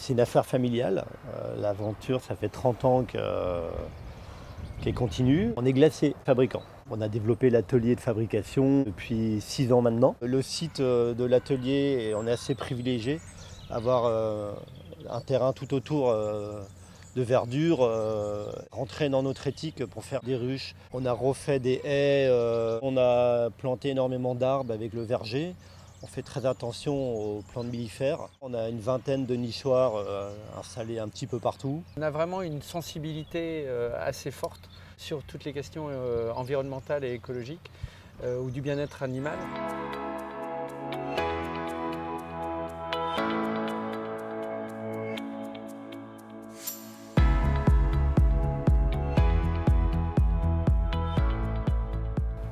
C'est une affaire familiale. L'aventure, ça fait 30 ans qu'elle continue. On est glacé fabricant. On a développé l'atelier de fabrication depuis 6 ans maintenant. Le site de l'atelier, on est assez privilégié. Avoir un terrain tout autour de verdure, rentrer dans notre éthique pour faire des ruches. On a refait des haies, on a planté énormément d'arbres avec le verger. On fait très attention aux plantes mellifères. On a une vingtaine de nichoirs installés un petit peu partout. On a vraiment une sensibilité assez forte sur toutes les questions environnementales et écologiques ou du bien-être animal.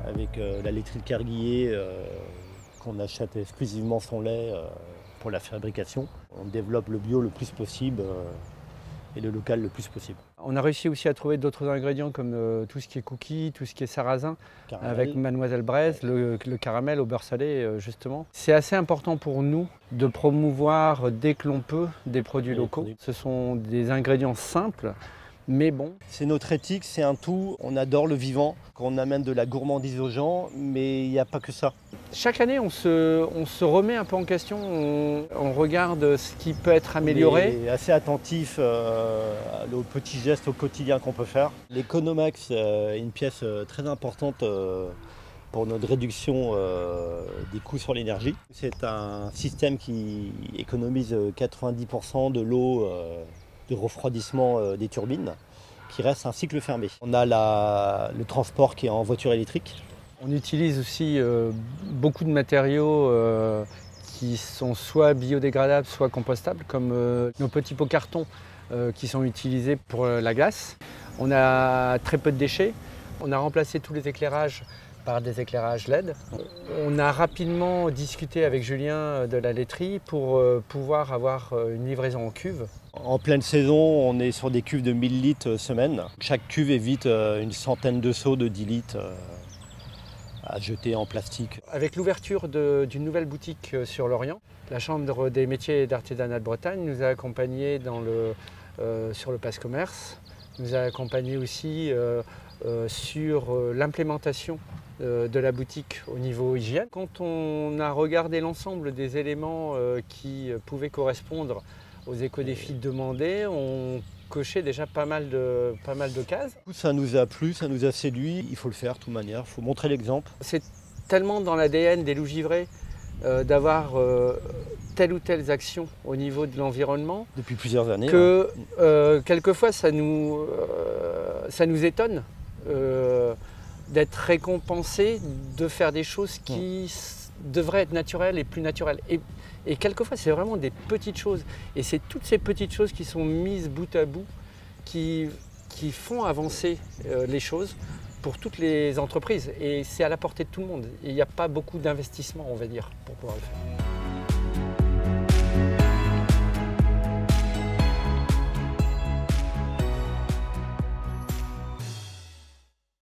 Avec la laiterie de Kerguier, qu'on achète exclusivement son lait pour la fabrication. On développe le bio le plus possible et le local le plus possible. On a réussi aussi à trouver d'autres ingrédients comme tout ce qui est cookies, tout ce qui est sarrasin, Caramel. avec Mademoiselle Braise, le caramel au beurre salé justement. C'est assez important pour nous de promouvoir dès que l'on peut des produits locaux. Ce sont des ingrédients simples, mais bon. C'est notre éthique, c'est un tout. On adore le vivant, qu'on amène de la gourmandise aux gens, mais il n'y a pas que ça. Chaque année, on se remet un peu en question, on regarde ce qui peut être amélioré. On est assez attentif aux petits gestes au quotidien qu'on peut faire. L'Economax est une pièce très importante pour notre réduction des coûts sur l'énergie. C'est un système qui économise 90% de l'eau de refroidissement des turbines, qui reste un cycle fermé. On a le transport qui est en voiture électrique. On utilise aussi beaucoup de matériaux qui sont soit biodégradables, soit compostables, comme nos petits pots cartons qui sont utilisés pour la glace. On a très peu de déchets. On a remplacé tous les éclairages par des éclairages LED. On a rapidement discuté avec Julien de la laiterie pour pouvoir avoir une livraison en cuve. En pleine saison, on est sur des cuves de 1000 litres semaine. Chaque cuve évite une centaine de seaux de 10 litres à jeter en plastique. Avec l'ouverture d'une nouvelle boutique sur l'Orient, la Chambre des métiers et d'artisanat de Bretagne nous a accompagnés sur le Pass Commerce, nous a accompagnés aussi sur l'implémentation de la boutique au niveau hygiène. Quand on a regardé l'ensemble des éléments qui pouvaient correspondre aux éco-défis demandés, on cochait déjà pas mal de cases. Ça nous a plu, ça nous a séduit, il faut le faire de toute manière, il faut montrer l'exemple. C'est tellement dans l'ADN des loups givrés d'avoir telle ou telle action au niveau de l'environnement depuis plusieurs années que quelquefois ça nous étonne d'être récompensé de faire des choses qui devraient être naturelles et plus naturelles. Et quelquefois, c'est vraiment des petites choses. Et c'est toutes ces petites choses qui sont mises bout à bout qui font avancer les choses pour toutes les entreprises. Et c'est à la portée de tout le monde. Et il n'y a pas beaucoup d'investissement, on va dire, pour pouvoir le faire.